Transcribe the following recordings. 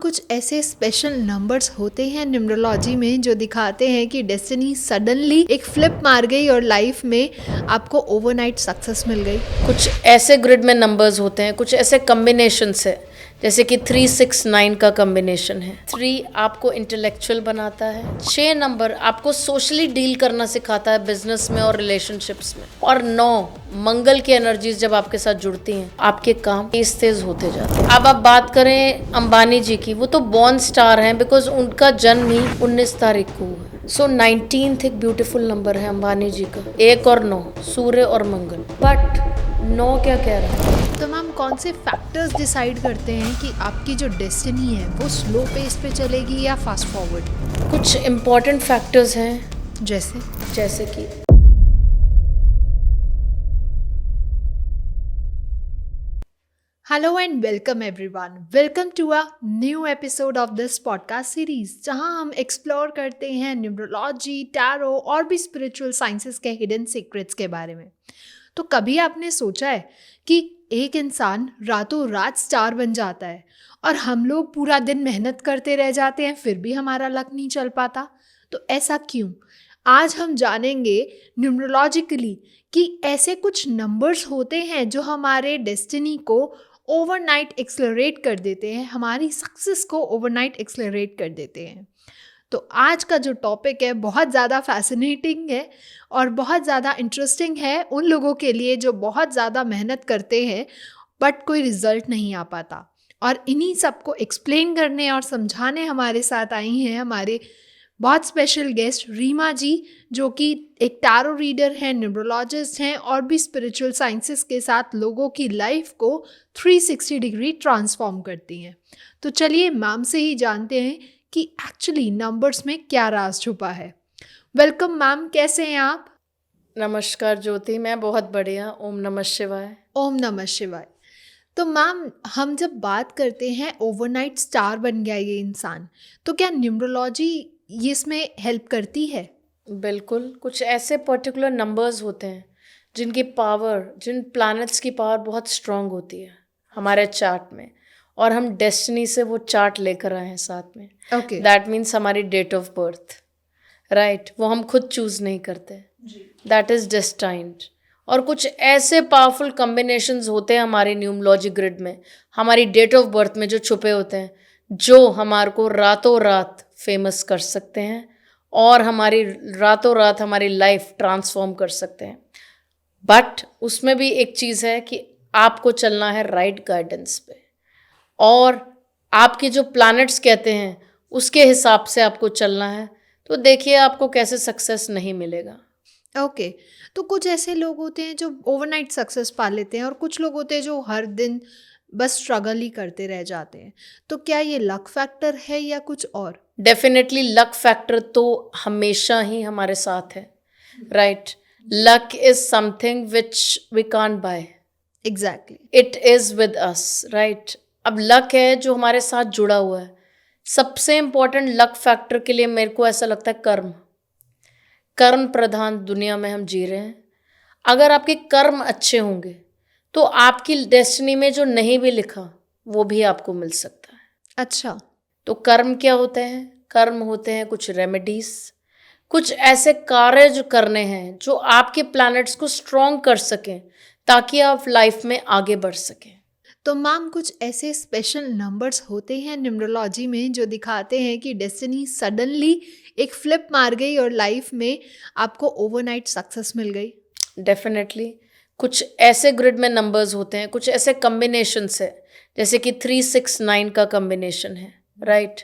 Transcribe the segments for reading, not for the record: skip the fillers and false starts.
कुछ ऐसे special numbers होते हैं न्यूमरोलॉजी में जो दिखाते हैं कि डेस्टिनी सडनली एक फ्लिप मार गई और लाइफ में आपको ओवरनाइट सक्सेस मिल गई। कुछ ऐसे ग्रिड में नंबर्स होते हैं, कुछ ऐसे कम्बिनेशंस है, जैसे कि 369 का कम्बिनेशन है। 3 आपको इंटेलेक्चुअल बनाता है। 6 नंबर आपको सोशली डील करना सिखाता है बिजनेस में और रिलेशनशिप्स में। और 9 मंगल की एनर्जीज जब आपके साथ जुड़ती हैं, आपके काम तेज होते जाते हैं। अब आप बात करें अंबानी जी की, वो तो बॉर्न स्टार हैं बिकॉज उनका जन्म ही 19 तारीख को हुआ है। सो 19th एक ब्यूटीफुल नंबर है अंबानी जी का। 1 और 9, सूर्य और मंगल। बट 9 क्या कह रहा है? तो मैम कौन से फैक्टर्स डिसाइड करते हैं कि आपकी जो डेस्टिनी है वो स्लो पेस पे चलेगी या फास्ट फॉरवर्ड? कुछ इम्पॉर्टेंट फैक्टर्स हैं, जैसे कि hello and welcome everyone, welcome to a new episode of this podcast series, जहां हम एक्सप्लोर करते हैं न्यूमरोलॉजी, टैरो और भी स्पिरिचुअल साइंसेस के हिडन सीक्रेट्स के बारे में। तो कभी आपने सोचा है कि एक इंसान रातों रात स्टार बन जाता है और हम लोग पूरा दिन मेहनत करते रह जाते हैं, फिर भी हमारा लक नहीं चल पाता? तो ऐसा क्यों? आज हम जानेंगे न्यूमरोलॉजिकली कि ऐसे कुछ नंबर्स होते हैं जो हमारे डेस्टिनी को ओवरनाइट एक्सेलरेट कर देते हैं, हमारी सक्सेस को ओवरनाइट एक्सेलरेट कर देते हैं। तो आज का जो टॉपिक है बहुत ज़्यादा फैसिनेटिंग है और बहुत ज़्यादा इंटरेस्टिंग है उन लोगों के लिए जो बहुत ज़्यादा मेहनत करते हैं बट कोई रिजल्ट नहीं आ पाता। और इन्हीं सबको एक्सप्लेन करने और समझाने हमारे साथ आई हैं हमारे बहुत स्पेशल गेस्ट रीमा जी, जो कि एक टैरो रीडर हैं, न्यूमरोलॉजिस्ट हैं और भी स्पिरिचुअल साइंसेस के साथ लोगों की लाइफ को 360 डिग्री ट्रांसफॉर्म करती हैं। तो चलिए मैम से ही जानते हैं कि एक्चुअली नंबर्स में क्या राज छुपा है। वेलकम मैम, कैसे हैं आप? नमस्कार ज्योति, मैं बहुत बढ़िया। ओम नमः शिवाय। ओम नमः शिवाय। तो मैम, हम जब बात करते हैं ओवरनाइट स्टार बन गया ये इंसान, तो क्या न्यूमरोलॉजी ये इसमें हेल्प करती है? बिल्कुल, कुछ ऐसे पर्टिकुलर नंबर्स होते हैं जिनकी पावर, जिन प्लैनेट्स की पावर बहुत स्ट्रांग होती है हमारे चार्ट में, और हम डेस्टिनी से वो चार्ट लेकर आए हैं साथ में। ओके। दैट मीन्स हमारी डेट ऑफ बर्थ, राइट, वो हम खुद चूज नहीं करते, दैट इज डेस्टाइन्ड। और कुछ ऐसे पावरफुल कॉम्बिनेशंस होते हैं हमारी न्यूमरोलॉजी ग्रिड में, हमारी डेट ऑफ बर्थ में जो छुपे होते हैं, जो हमारे को रातों रात फेमस कर सकते हैं और हमारी रातों रात हमारी लाइफ ट्रांसफॉर्म कर सकते हैं। बट उसमें भी एक चीज़ है कि आपको चलना है राइट गाइडेंस पे, और आपके जो प्लैनेट्स कहते हैं उसके हिसाब से आपको चलना है। तो देखिए आपको कैसे सक्सेस नहीं मिलेगा। ओके। तो कुछ ऐसे लोग होते हैं जो ओवरनाइट सक्सेस पा लेते हैं और कुछ लोग होते हैं जो हर दिन बस स्ट्रगल ही करते रह जाते हैं। तो क्या ये लक फैक्टर है या कुछ और? डेफिनेटली लक फैक्टर तो हमेशा ही हमारे साथ है, right. Luck is something which we can't buy, exactly. It is with us, right. अब लक है जो हमारे साथ जुड़ा हुआ है। सबसे इंपॉर्टेंट लक फैक्टर के लिए मेरे को ऐसा लगता है कर्म। कर्म प्रधान दुनिया में हम जी रहे हैं। अगर आपके कर्म अच्छे होंगे तो आपकी डेस्टिनी में जो नहीं भी लिखा वो भी आपको मिल सकता है। अच्छा। तो कर्म क्या होते हैं? कर्म होते हैं कुछ रेमेडीज, कुछ ऐसे कार्य जो करने हैं जो आपके प्लैनेट्स को स्ट्रॉन्ग कर सकें ताकि आप लाइफ में आगे बढ़ सकें। तो मैम, कुछ ऐसे स्पेशल नंबर्स होते हैं न्यूमरोलॉजी में जो दिखाते हैं कि डेस्टिनी सडनली एक फ्लिप मार गई और लाइफ में आपको ओवरनाइट सक्सेस मिल गई? डेफिनेटली कुछ ऐसे ग्रिड में नंबर्स होते हैं, कुछ ऐसे कम्बिनेशंस है, जैसे कि 369 का कम्बिनेशन है, राइट।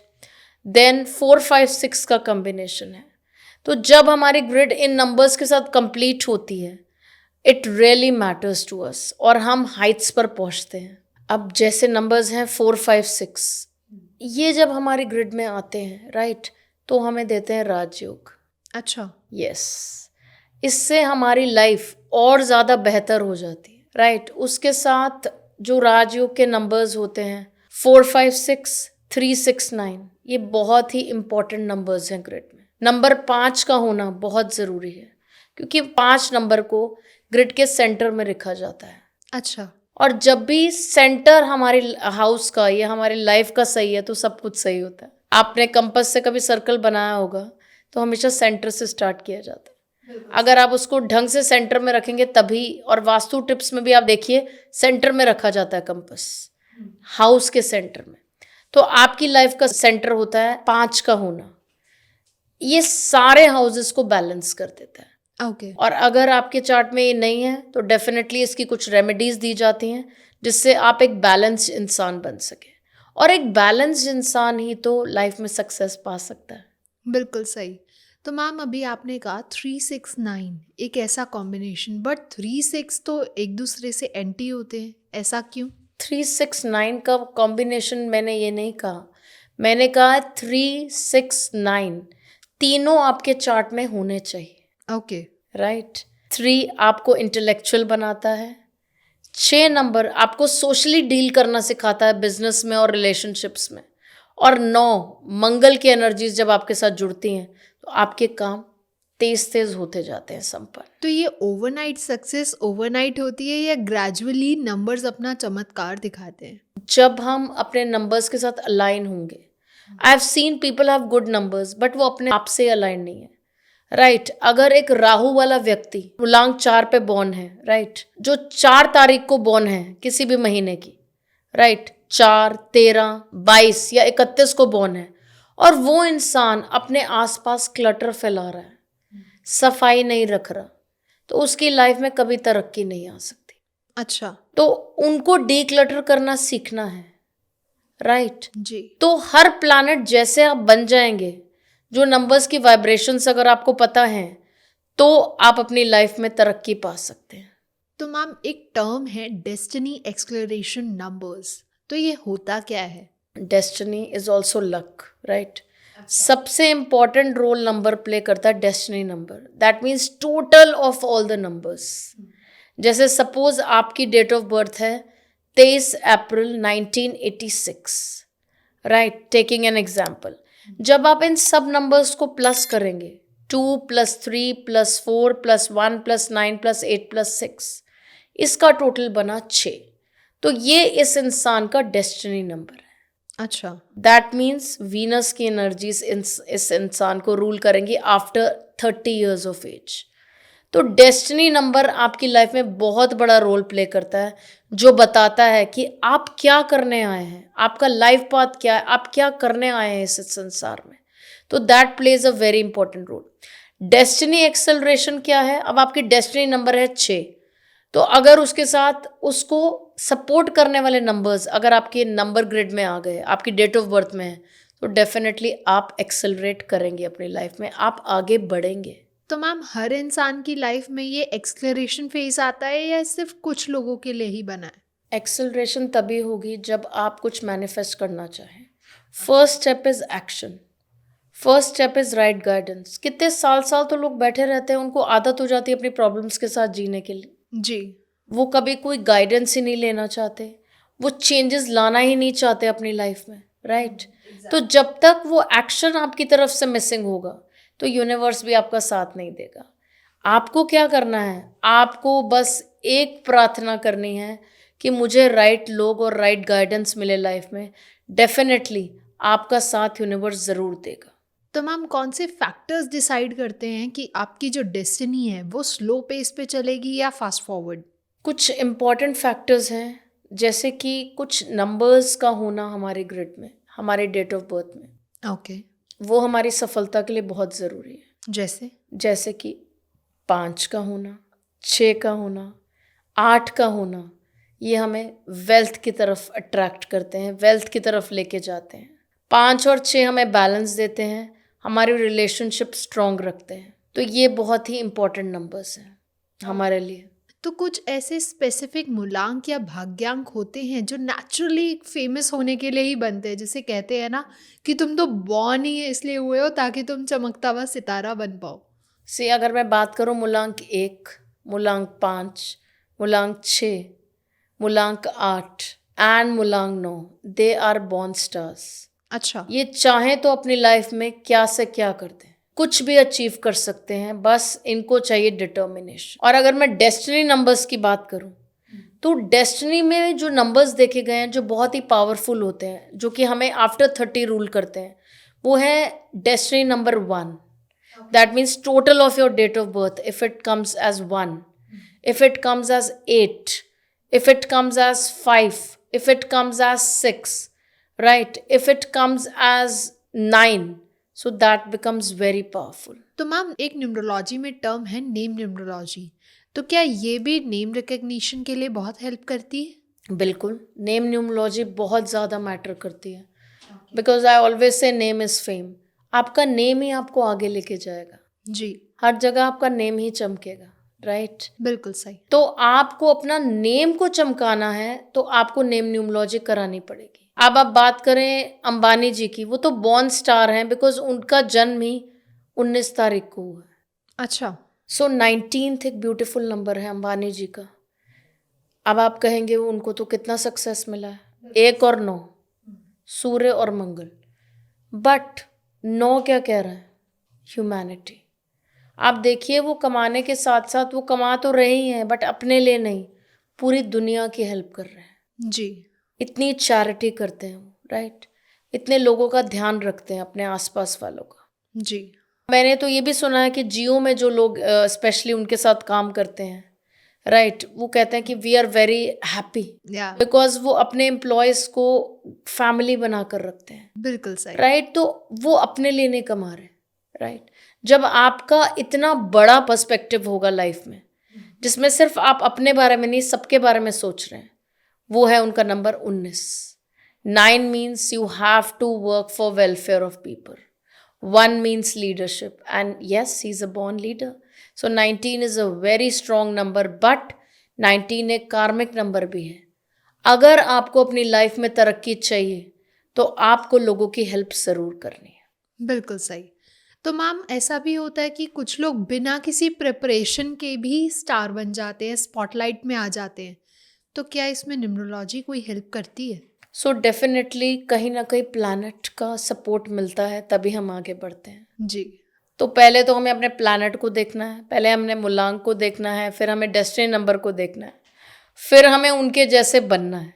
देन 456 का कम्बिनेशन है। तो जब हमारी ग्रिड इन नंबर्स के साथ कंप्लीट होती है, it really matters to us और हम हाइट्स पर पहुंचते हैं। अब जैसे नंबर्स हैं 456, ये जब हमारी ग्रिड में आते हैं, राइट, तो हमें देते हैं राजयोग। अच्छा। यस, इससे हमारी लाइफ और ज़्यादा बेहतर हो जाती है, राइट। उसके साथ जो राजयोग के नंबर्स होते हैं 456, 369, ये बहुत ही इंपॉर्टेंट नंबर्स हैं ग्रिड में। नंबर 5 का होना बहुत ज़रूरी है क्योंकि 5 नंबर को ग्रिड के सेंटर में रखा जाता है। अच्छा। और जब भी सेंटर हमारे हाउस का या हमारी लाइफ का सही है तो सब कुछ सही होता है। आपने कंपास से कभी सर्कल बनाया होगा तो हमेशा सेंटर से स्टार्ट किया जाता है। अगर आप उसको ढंग से सेंटर में रखेंगे तभी, और वास्तु टिप्स में भी आप देखिए सेंटर में रखा जाता है कंपास, हाउस के सेंटर में। तो आपकी लाइफ का सेंटर होता है 5 का होना, ये सारे हाउसेस को बैलेंस कर देता है। ओके और अगर आपके चार्ट में ये नहीं है तो डेफिनेटली इसकी कुछ रेमेडीज दी जाती हैं जिससे आप एक बैलेंस्ड इंसान बन सके, और एक बैलेंस्ड इंसान ही तो लाइफ में सक्सेस पा सकता है। बिल्कुल सही। तो मैम अभी आपने कहा 369 एक ऐसा कॉम्बिनेशन, बट 3-6 तो एक दूसरे से एंटी होते हैं, ऐसा क्यों? 369 का कॉम्बिनेशन मैंने ये नहीं कहा, मैंने कहा 369 तीनों आपके चार्ट में होने चाहिए। Okay right. 3 आपको इंटेलेक्चुअल बनाता है, 6 नंबर आपको सोशली डील करना सिखाता है बिजनेस में और रिलेशनशिप्स में, और 9 मंगल की एनर्जीज जब आपके साथ जुड़ती हैं तो आपके काम तेज तेज होते जाते हैं संपन्न। तो ये ओवरनाइट सक्सेस ओवरनाइट होती है या ग्रेजुअली नंबर्स अपना चमत्कार दिखाते हैं? जब हम अपने नंबर्स के साथ अलाइन होंगे, I have seen people have good numbers but वो अपने आप से अलाइन नहीं है। राइट अगर एक राहु वाला व्यक्ति मूलांक 4 पे बॉर्न है, राइट, जो 4 तारीख को बॉर्न है किसी भी महीने की, राइट, 4, 13, 22 या 31 को बॉर्न है, और वो इंसान अपने आसपास क्लटर फैला रहा है, सफाई नहीं रख रहा, तो उसकी लाइफ में कभी तरक्की नहीं आ सकती। अच्छा तो उनको डीक्लटर करना सीखना है। राइट जी। तो हर प्लैनेट जैसे आप बन जाएंगे, जो नंबर्स की वाइब्रेशंस अगर आपको पता है तो आप अपनी लाइफ में तरक्की पा सकते हैं। तो मैम एक टर्म है डेस्टिनी एक्सप्लोरेशन नंबर्स, तो ये होता क्या है? Destiny is also luck, right. सबसे इंपॉर्टेंट रोल नंबर प्ले करता है destiny number, that means total of all the numbers. जैसे सपोज आपकी डेट ऑफ बर्थ है 23 अप्रैल 1986, राइट, टेकिंग एन एग्जाम्पल। जब आप इन सब नंबर्स को प्लस करेंगे, 2 + 3 + 4 + 1 + 9 + 8 + 6, इसका टोटल बना 6, तो ये इस इंसान का डेस्टिनी नंबर है। अच्छा दैट मीन्स वीनस की एनर्जीज इस इंसान को रूल करेंगी आफ्टर 30 years ऑफ एज। तो डेस्टिनी नंबर आपकी लाइफ में बहुत बड़ा रोल प्ले करता है, जो बताता है कि आप क्या करने आए हैं, आपका लाइफ पाथ क्या है, आप क्या करने आए हैं इस संसार में। तो that plays a very important role. Destiny acceleration क्या है? अब आपकी डेस्टिनी नंबर है 6, तो अगर उसके साथ उसको सपोर्ट करने वाले नंबर्स अगर आपके नंबर ग्रिड में आ गए, आपकी डेट ऑफ बर्थ में है, तो डेफिनेटली आप एक्सेलरेट करेंगे अपनी लाइफ में, आप आगे बढ़ेंगे। तो मैम हर इंसान की लाइफ में ये एक्सप्लोरेशन फेज आता है या सिर्फ कुछ लोगों के लिए ही बना है? एक्सेलरेशन तभी होगी जब आप कुछ मैनिफेस्ट करना चाहें। First step is action, first step is right guidance. कितने साल तो लोग बैठे रहते हैं, उनको आदत हो जाती है अपनी प्रॉब्लम्स के साथ जीने के लिए, जी। वो कभी कोई गाइडेंस ही नहीं लेना चाहते, वो चेंजेस लाना ही नहीं चाहते अपनी लाइफ में, राइट। तो जब तक वो एक्शन आपकी तरफ से मिसिंग होगा तो यूनिवर्स भी आपका साथ नहीं देगा। आपको क्या करना है? आपको बस एक प्रार्थना करनी है कि मुझे राइट लोग और राइट गाइडेंस मिले लाइफ में, डेफिनेटली आपका साथ यूनिवर्स ज़रूर देगा। तो मैम कौन से फैक्टर्स डिसाइड करते हैं कि आपकी जो डेस्टिनी है वो स्लो पेस पे चलेगी या फास्ट फॉरवर्ड? कुछ इम्पॉर्टेंट फैक्टर्स हैं, जैसे कि कुछ नंबर्स का होना हमारे ग्रिड में, हमारे डेट ऑफ बर्थ में, ओके। वो हमारी सफलता के लिए बहुत ज़रूरी है। जैसे कि 5 का होना, 6 का होना, 8 का होना, ये हमें वेल्थ की तरफ अट्रैक्ट करते हैं, वेल्थ की तरफ लेके जाते हैं। 5 और 6 हमें बैलेंस देते हैं, हमारी रिलेशनशिप स्ट्रॉन्ग रखते हैं। तो ये बहुत ही इम्पोर्टेंट नंबर्स हैं हमारे लिए। तो कुछ ऐसे स्पेसिफिक मूलांक या भाग्यांक होते हैं जो नेचुरली फेमस होने के लिए ही बनते हैं, जैसे कहते हैं ना कि तुम तो बॉर्न ही इसलिए हुए हो ताकि तुम चमकता हुआ सितारा बन पाओ। अगर मैं बात करूँ मूलांक 1, मूलांक 5, मूलांक 6, मूलांक 8 एंड मूलांक 9, दे आर बॉर्न स्टार्स। अच्छा। ये चाहें तो अपनी लाइफ में क्या से क्या करते हैं, कुछ भी अचीव कर सकते हैं, बस इनको चाहिए डिटर्मिनेशन। और अगर मैं डेस्टिनी नंबर्स की बात करूं तो डेस्टिनी में जो नंबर्स देखे गए हैं जो बहुत ही पावरफुल होते हैं, जो कि हमें आफ्टर 30 रूल करते हैं, वो है destiny number 1. That means total of your date of birth, if it comes as 1, if it comes as 8, if it comes as 5, if it comes as 6, right? If it comes as 9, so that becomes very powerful. तो ma'am एक numerology में term है name numerology, तो क्या ये भी name recognition के लिए बहुत हेल्प करती है? बिल्कुल, नेम न्यूमरोलॉजी बहुत ज़्यादा मैटर करती है, because I always say name is fame. आपका नेम ही आपको आगे लेके जाएगा. जी, हर जगह आपका नेम ही चमकेगा, राइट? बिल्कुल सही. तो आपको अपना नेम को चमकाना है तो आपको नेम न्यूमरोलॉजी करानी पड़ेगी. अब आप बात करें अंबानी जी की, वो तो बॉर्न स्टार हैं बिकॉज उनका जन्म ही 19 तारीख को हुआ है. अच्छा. सो 19th एक ब्यूटीफुल नंबर है अंबानी जी का. अब आप कहेंगे उनको तो कितना सक्सेस मिला है, 1 और 9, सूर्य और मंगल. बट 9 क्या कह रहा है? ह्यूमैनिटी. आप देखिए वो कमाने के साथ साथ वो कमा तो रहे ही हैं, बट अपने लिए नहीं, पूरी दुनिया की हेल्प कर रहे हैं. जी, इतनी चैरिटी करते हैं वो, राइट? इतने लोगों का ध्यान रखते हैं, अपने आसपास वालों का. जी, मैंने तो ये भी सुना है कि जियो में जो लोग स्पेशली उनके साथ काम करते हैं, राइट, वो कहते हैं कि वी आर वेरी हैप्पी या बिकॉज वो अपने एम्प्लॉयज़ को फैमिली बना कर रखते हैं, बिल्कुल सही. राइट? तो वो अपने लिए नहीं कमा रहे, राइट? जब आपका इतना बड़ा पर्सपेक्टिव होगा लाइफ में, जिसमें सिर्फ आप अपने बारे में नहीं सबके बारे में सोच रहे हैं, वो है उनका number 19. 9 means you have to work for welfare of people. 1 means leadership, and yes he is a born leader. So 19 is a very strong number, but 19 एक कार्मिक नंबर भी है. अगर आपको अपनी लाइफ में तरक्की चाहिए तो आपको लोगों की हेल्प ज़रूर करनी है. बिल्कुल सही. तो मैम ऐसा भी होता है कि कुछ लोग बिना किसी प्रिपरेशन के भी स्टार बन जाते हैं, स्पॉटलाइट में आ जाते हैं, तो क्या इसमें न्यूमरोलॉजी कोई हेल्प करती है? सो डेफिनेटली कहीं ना कहीं प्लैनेट का सपोर्ट मिलता है, तभी हम आगे बढ़ते हैं. जी, तो पहले तो हमें अपने प्लैनेट को देखना है, पहले हमने मूलांक को देखना है, फिर हमें डेस्टिनी नंबर को देखना है, फिर हमें उनके जैसे बनना है.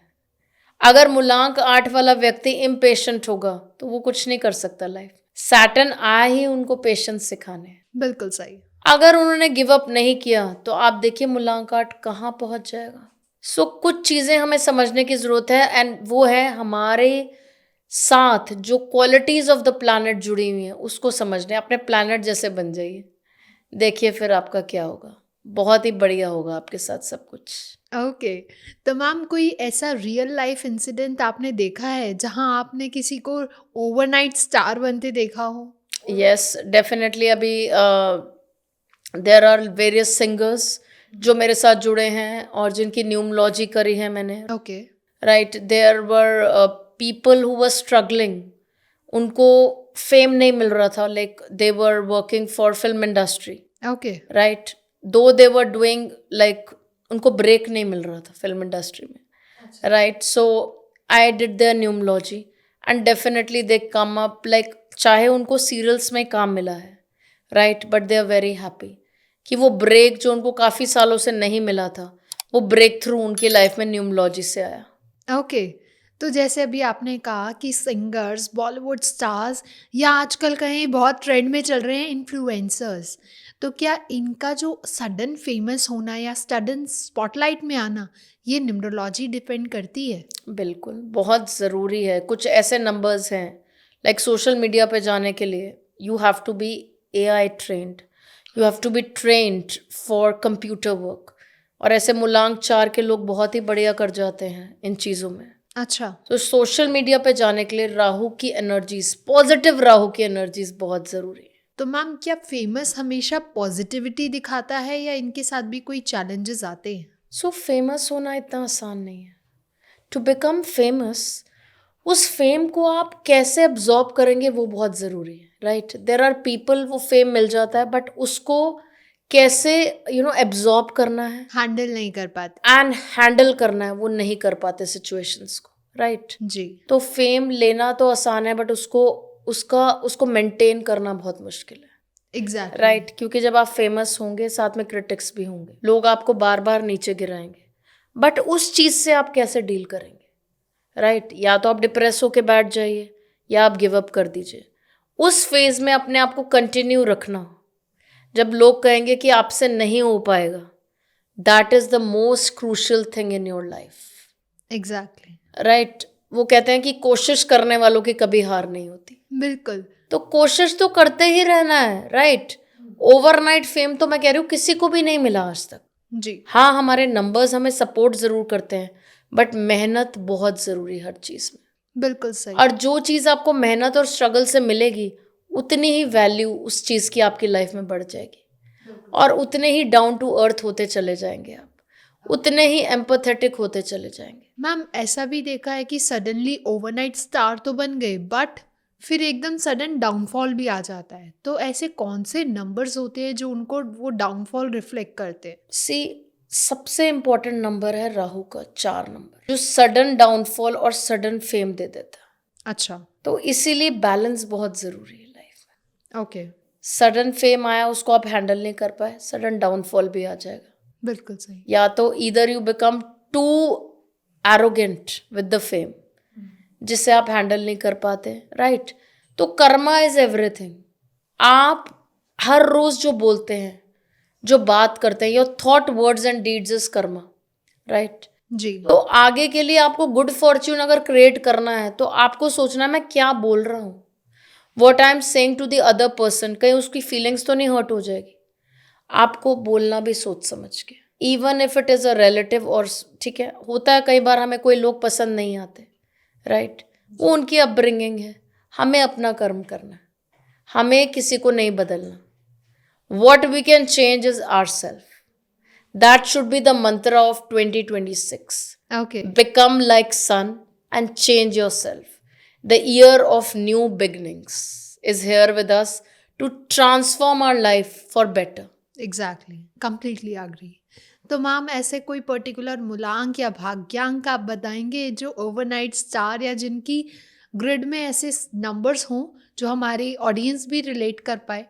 अगर मूलांक 8 वाला व्यक्ति इम्पेशेंट होगा तो वो कुछ नहीं कर सकता लाइफ. सैटर्न आया ही उनको पेशेंस सिखाने. बिल्कुल सही. अगर उन्होंने गिव अप नहीं किया तो आप देखिए मूलांक 8 कहाँ पहुंच जाएगा. सो कुछ चीज़ें हमें समझने की ज़रूरत है, एंड वो है हमारे साथ जो क्वालिटीज़ ऑफ द प्लैनेट जुड़ी हुई हैं उसको समझने. अपने प्लैनेट जैसे बन जाइए, देखिए फिर आपका क्या होगा. बहुत ही बढ़िया होगा आपके साथ सब कुछ. ओके. तो मैम कोई ऐसा रियल लाइफ इंसिडेंट आपने देखा है जहां आपने किसी को ओवरनाइट स्टार बनते देखा हो? Yes definitely. अभी देयर आर वेरियस सिंगर्स जो मेरे साथ जुड़े हैं और जिनकी न्यूमरोलॉजी करी है मैंने, okay. Right? There were people who were struggling, उनको फेम नहीं मिल रहा था, like they were working for film industry, okay. Right? Though they were doing like, उनको ब्रेक नहीं मिल रहा था फिल्म इंडस्ट्री में, right? So I did their numerology and definitely they come up, like चाहे उनको सीरियल्स में काम मिला है, right, but they are very happy कि वो ब्रेक जो उनको काफ़ी सालों से नहीं मिला था, वो ब्रेक थ्रू उनकी लाइफ में न्यूमरोलॉजी से आया. ओके. तो जैसे अभी आपने कहा कि सिंगर्स, बॉलीवुड स्टार्स या आजकल कहीं बहुत ट्रेंड में चल रहे हैं इन्फ्लुएंसर्स, तो क्या इनका जो सडन फेमस होना या सडन स्पॉटलाइट में आना ये न्यूमरोलॉजी डिपेंड करती है? बिल्कुल, बहुत ज़रूरी है. कुछ ऐसे नंबर्स हैं, लाइक सोशल मीडिया पे जाने के लिए you have to be AI trained, you have to be trained for computer work. और ऐसे मूलांक 4 के लोग बहुत ही बढ़िया कर जाते हैं इन चीज़ों में. अच्छा. तो सोशल मीडिया पे जाने के लिए राहु की एनर्जीज, पॉजिटिव राहु की एनर्जीज बहुत ज़रूरी है. तो मैम क्या फेमस हमेशा पॉजिटिविटी दिखाता है या इनके साथ भी कोई चैलेंजेस आते हैं? सो फेमस होना इतना आसान नहीं है. टू बिकम फेमस, उस फेम को आप कैसे अब्जॉर्ब करेंगे वो बहुत ज़रूरी है, राइट? देयर आर पीपल, वो फेम मिल जाता है बट उसको कैसे एब्जॉर्ब करना है, हैंडल नहीं कर पाते. एंड हैंडल करना है, वो नहीं कर पाते सिचुएशंस को, राइट? जी. तो फेम लेना तो आसान है बट उसको मेंटेन करना बहुत मुश्किल है, एग्जैक्टली. राइट? क्योंकि जब आप फेमस होंगे साथ में क्रिटिक्स भी होंगे, लोग आपको बार बार नीचे गिराएंगे, बट उस चीज़ से आप कैसे डील करेंगे, राइट? या तो आप डिप्रेस होके बैठ जाइए या आप गिव अप कर दीजिए। उस फेज में अपने आप को कंटिन्यू रखना, जब लोग कहेंगे कि आपसे नहीं हो पाएगा, that is the most crucial thing in your life, exactly. Right? वो कहते हैं कि कोशिश करने वालों की कभी हार नहीं होती। बिल्कुल। तो कोशिश तो करते ही रहना है, राइट? ओवरनाइट फेम तो मैं कह रही हूँ किसी को भी नहीं मिला आज तक। जी। हाँ, हमारे नंबर्स हमें सपोर्ट जरूर करते हैं, बट मेहनत बहुत जरूरी है हर चीज में। बिल्कुल सही। और जो चीज आपको मेहनत और स्ट्रगल से मिलेगी, उतनी ही वैल्यू उस चीज की आपकी लाइफ में बढ़ जाएगी, और उतने ही डाउन टू अर्थ होते चले जाएंगे आप, उतने ही एम्पैथेटिक होते चले जाएंगे। मैम, ऐसा भी देखा है कि सडनली ओवरनाइट स्टार तो बन गए, बट फिर एकदम सडन डाउनफॉल भी आ जाता है। तो ऐसे कौन से नंबर्स होते हैं जो उनको वो डाउनफॉल रिफ्लेक्ट करते हैं? सी, सबसे इंपॉर्टेंट नंबर है राहु का 4 नंबर, जो सडन डाउनफॉल और सडन फेम दे देता है। अच्छा। तो इसीलिए बैलेंस बहुत जरूरी है लाइफ में। ओके। सडन फेम आया, उसको आप हैंडल नहीं कर पाए, सडन डाउनफॉल भी आ जाएगा। बिल्कुल सही। या तो either you become too arrogant with the fame, जिसे आप हैंडल नहीं कर पाते, राइट? तो कर्मा इज एवरीथिंग। आप हर रोज जो बोलते हैं, जो बात करते हैं, your thought, words and deeds is karma, right? जी। तो आगे के लिए आपको गुड फॉर्च्यून अगर क्रिएट करना है, तो आपको सोचना है मैं क्या बोल रहा हूँ, what I am saying to the other person, कहीं उसकी फीलिंग्स तो नहीं हर्ट हो जाएगी। आपको बोलना भी सोच समझ के, even if it is a relative, और ठीक है, होता है कई बार हमें कोई लोग पसंद नहीं आते, राइट? वो उनकी अपब्रिंगिंग है, हमें अपना कर्म करना है, हमें किसी को नहीं बदलना। What we can change is our self, that should be the mantra of 2026। Okay. Become like sun and change yourself. The year of new beginnings is here with us to transform our life for better. Exactly, completely agree. तो ma'am, ऐसे कोई particular मूलांक या भाग्यांक आप बताएंगे जो overnight star या जिनकी ग्रिड में ऐसे नंबर्स हों जो हमारी ऑडियंस भी रिलेट कर पाए,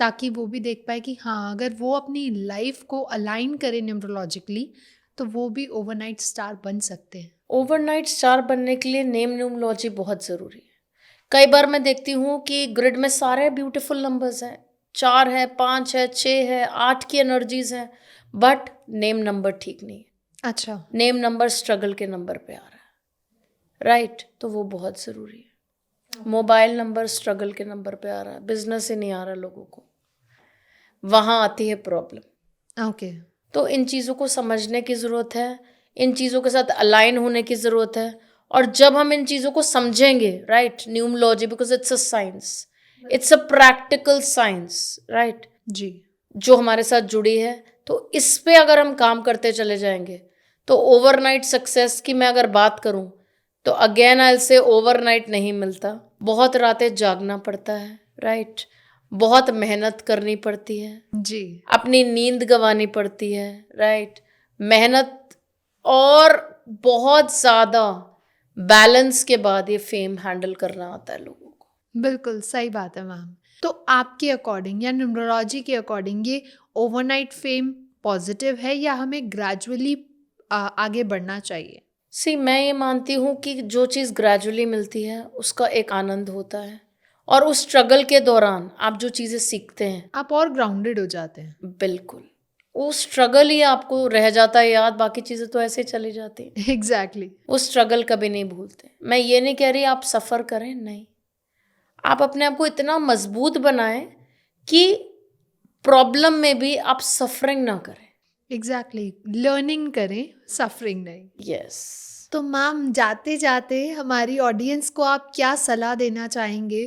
ताकि वो भी देख पाए कि हाँ, अगर वो अपनी लाइफ को अलाइन करें न्यूमरोलॉजिकली तो वो भी ओवरनाइट स्टार बन सकते हैं? ओवरनाइट स्टार बनने के लिए नेम न्यूमरोलॉजी बहुत ज़रूरी है। कई बार मैं देखती हूँ कि ग्रिड में सारे ब्यूटीफुल नंबर्स हैं, 4 है, 5 है, 6 है, 8 की एनर्जीज हैं, बट नेम नंबर ठीक नहीं है। अच्छा। नेम नंबर स्ट्रगल के नंबर पे आ रहा है, राइट? तो वो बहुत ज़रूरी है। मोबाइल नंबर स्ट्रगल के नंबर पे आ रहा है, बिजनेस ही नहीं आ रहा लोगों को, वहाँ आती है प्रॉब्लम। ओके। तो इन चीज़ों को समझने की ज़रूरत है, इन चीज़ों के साथ अलाइन होने की ज़रूरत है। और जब हम इन चीज़ों को समझेंगे, right, numerology, because it's a science, it's a practical science, right, जी। जो हमारे साथ जुड़ी है, तो इस पे अगर हम काम करते चले जाएंगे, तो ओवरनाइट सक्सेस की मैं अगर बात करूं, तो again I will say overnight नहीं मिलता, बहुत रातें जागना पड़ता है, राइट? बहुत मेहनत करनी पड़ती है, जी। अपनी नींद गंवानी पड़ती है, राइट? मेहनत और बहुत ज़्यादा बैलेंस के बाद ये फेम हैंडल करना आता है लोगों को। बिल्कुल सही बात है मैम। तो आपके अकॉर्डिंग या न्यूमरोलॉजी के अकॉर्डिंग ये ओवरनाइट फेम पॉजिटिव है या हमें ग्रेजुअली आगे बढ़ना चाहिए? मैं ये मानती हूँ कि जो चीज़ ग्रेजुअली मिलती है उसका एक आनंद होता है, और उस स्ट्रगल के दौरान आप जो चीज़ें सीखते हैं, आप और ग्राउंडेड हो जाते हैं। बिल्कुल, वो स्ट्रगल ही आपको रह जाता है याद, बाकी चीज़ें तो ऐसे ही चली जाती हैं। एग्जैक्टली। वो स्ट्रगल कभी नहीं भूलते। मैं ये नहीं कह रही आप सफ़र करें, नहीं, आप अपने आप को इतना मजबूत बनाएं कि प्रॉब्लम में भी आप सफरिंग ना करें। एग्जैक्टली, लर्निंग करें, सफरिंग नहीं। यस। तो मैम, जाते जाते हमारी ऑडियंस को आप क्या सलाह देना चाहेंगे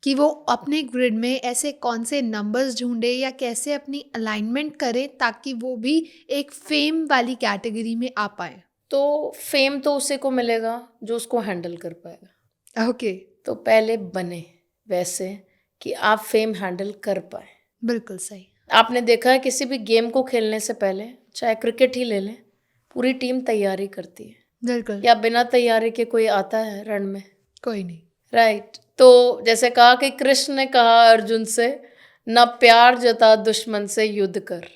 कि वो अपने ग्रिड में ऐसे कौन से नंबर्स ढूंढे या कैसे अपनी अलाइनमेंट करें ताकि वो भी एक फेम वाली कैटेगरी में आ पाए? तो फेम तो उसे को मिलेगा जो उसको हैंडल कर पाएगा। ओके। तो पहले बने वैसे कि आप फेम हैंडल कर पाए। बिल्कुल सही। आपने देखा है किसी भी गेम को खेलने से पहले, चाहे क्रिकेट ही ले लें, पूरी टीम तैयारी करती है, बिल्कुल। या बिना तैयारी के कोई आता है रण में? कोई नहीं। राइट। तो जैसे कहा कि कृष्ण ने कहा अर्जुन से, न प्यार जता दुश्मन से युद्ध कर।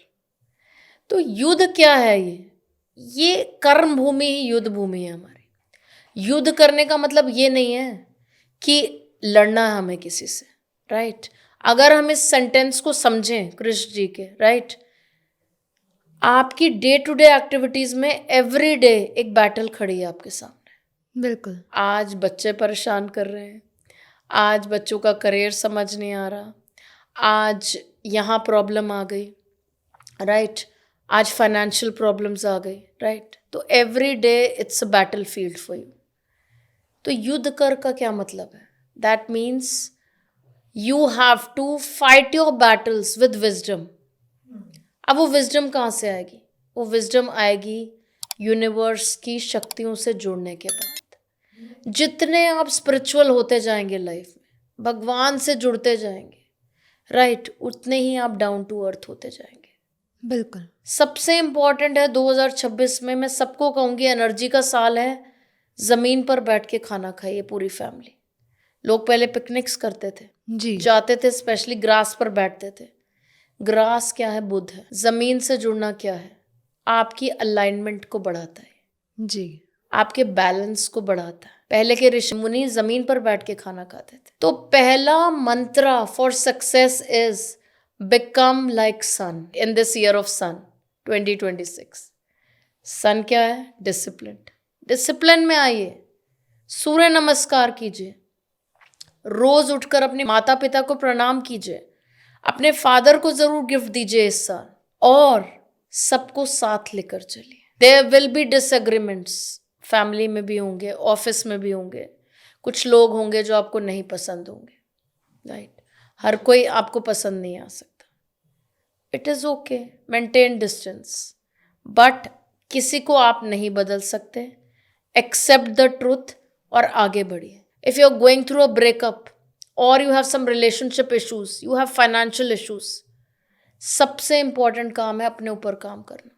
तो युद्ध क्या है? ये कर्म भूमि ही युद्ध भूमि है हमारी। युद्ध करने का मतलब ये नहीं है कि लड़ना है हमें किसी से, राइट? अगर हम इस सेंटेंस को समझें कृष्ण जी के, राइट, आपकी डे टू डे एक्टिविटीज में एवरी डे एक बैटल खड़ी है आपके सामने। बिल्कुल। आज बच्चे परेशान कर रहे हैं, आज बच्चों का करियर समझ नहीं आ रहा, आज यहाँ प्रॉब्लम आ गई, राइट, आज फाइनेंशियल प्रॉब्लम्स आ गई, राइट। तो every day it's a battlefield for you. तो युद्ध कर का क्या मतलब है? That means you have to fight your battles with wisdom. अब वो विजडम कहाँ से आएगी? वो विजडम आएगी यूनिवर्स की शक्तियों से जुड़ने के बाद। जितने आप स्पिरिचुअल होते जाएंगे लाइफ में, भगवान से जुड़ते जाएंगे, राइट, उतने ही आप डाउन टू अर्थ होते जाएंगे। बिल्कुल। सबसे इम्पॉर्टेंट है 2026 में, मैं सबको कहूँगी एनर्जी का साल है, ज़मीन पर बैठ के खाना खाइए पूरी फैमिली। लोग पहले पिकनिक्स करते थे, जी। जाते थे, स्पेशली ग्रास पर बैठते थे। ग्रास क्या है? बुद्ध है। ज़मीन से जुड़ना क्या है? आपकी अलाइनमेंट को बढ़ाता है जी। आपके बैलेंस को बढ़ाता है। पहले के ऋषि मुनि जमीन पर बैठ के खाना खाते थे। तो पहला मंत्र for success is become like sun in this year of sun 2026। Sun क्या है? डिसिप्लिन। डिसिप्लिन में आइए, सूर्य नमस्कार कीजिए, रोज उठकर अपने माता पिता को प्रणाम कीजिए, अपने फादर को जरूर गिफ्ट दीजिए इस साल, और सबको साथ लेकर चलिए। There will be disagreements, family में भी होंगे, ऑफिस में भी होंगे, कुछ लोग होंगे जो आपको नहीं पसंद होंगे, राइट। हर कोई आपको पसंद नहीं आ सकता, it is okay, maintain distance, but किसी को आप नहीं बदल सकते। एक्सेप्ट द ट्रूथ और आगे बढ़िए। If you are going through a breakup और you have some relationship issues, you have financial issues, सबसे इंपॉर्टेंट काम है अपने ऊपर काम करना।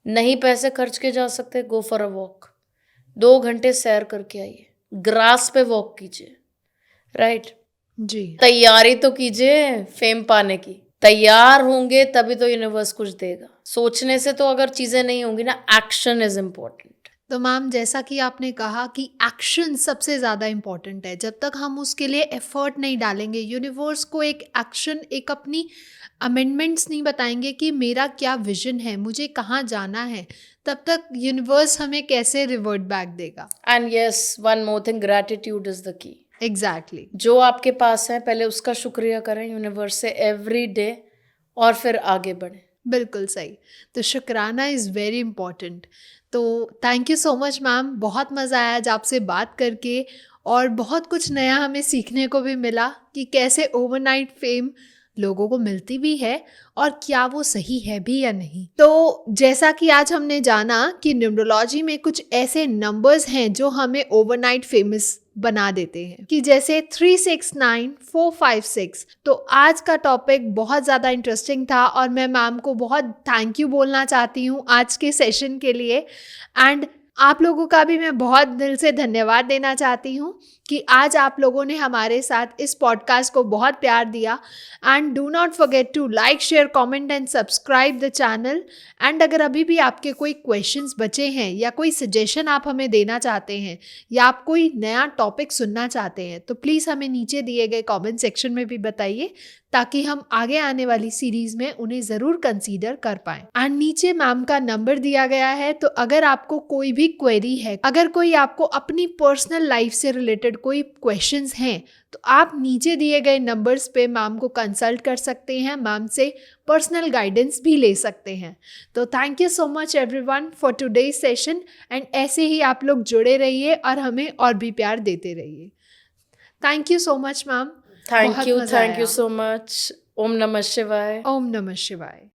नहीं पैसे खर्च के जा सकते, गो फॉर अ वॉक, 2 घंटे सैर करके आइए, ग्रास पे वॉक कीजिए, राइट। जी। तैयारी तो कीजिए फेम पाने की। तैयार होंगे तभी तो यूनिवर्स कुछ देगा। सोचने से तो अगर चीजें नहीं होंगी ना, एक्शन इज इम्पोर्टेंट। तो मैम, जैसा कि आपने कहा कि एक्शन सबसे ज़्यादा इम्पॉर्टेंट है। जब तक हम उसके लिए एफर्ट नहीं डालेंगे, यूनिवर्स को एक एक्शन, एक अपनी अमेंडमेंट्स नहीं बताएंगे कि मेरा क्या विजन है, मुझे कहाँ जाना है, तब तक यूनिवर्स हमें कैसे रिवर्ट बैक देगा। And yes, one more thing, gratitude is the key. Exactly. जो आपके पास है पहले उसका शुक्रिया करें यूनिवर्स से एवरी डे, और फिर आगे बढ़ें। बिल्कुल सही। तो शुक्राना इज़ वेरी इंपॉर्टेंट। तो thank you so much ma'am, बहुत मज़ा आया आज आपसे बात करके, और बहुत कुछ नया हमें सीखने को भी मिला कि कैसे ओवरनाइट फेम लोगों को मिलती भी है और क्या वो सही है भी या नहीं। तो जैसा कि आज हमने जाना कि न्यूमरोलॉजी में कुछ ऐसे नंबर्स हैं जो हमें ओवरनाइट फेमस बना देते हैं, कि जैसे 369456। तो आज का टॉपिक बहुत ज़्यादा इंटरेस्टिंग था और मैं मैम को बहुत थैंक यू बोलना चाहती हूँ आज के सेशन के लिए। एंड आप लोगों का भी मैं बहुत दिल से धन्यवाद देना चाहती हूँ कि आज आप लोगों ने हमारे साथ इस पॉडकास्ट को बहुत प्यार दिया। And do not forget to like, share, comment and subscribe the channel. And अगर अभी भी आपके कोई क्वेश्चंस बचे हैं या कोई सजेशन आप हमें देना चाहते हैं या आप कोई नया टॉपिक सुनना चाहते हैं, तो प्लीज़ हमें नीचे दिए गए कमेंट सेक्शन में भी बताइए, ताकि हम आगे आने वाली सीरीज में उन्हें ज़रूर कंसीडर कर पाएं। एंड नीचे मैम का नंबर दिया गया है, तो अगर आपको कोई भी क्वेरी है, अगर कोई आपको अपनी पर्सनल लाइफ से रिलेटेड कोई क्वेश्चंस हैं, तो आप नीचे दिए गए नंबर्स पे मैम को कंसल्ट कर सकते हैं, मैम से पर्सनल गाइडेंस भी ले सकते हैं। तो thank you so much everyone for today's session. And ऐसे ही आप लोग जुड़े रहिए और हमें और भी प्यार देते रहिए। Thank you so much ma'am. Thank you so much. ओम नमः शिवाय। ओम नमः शिवाय।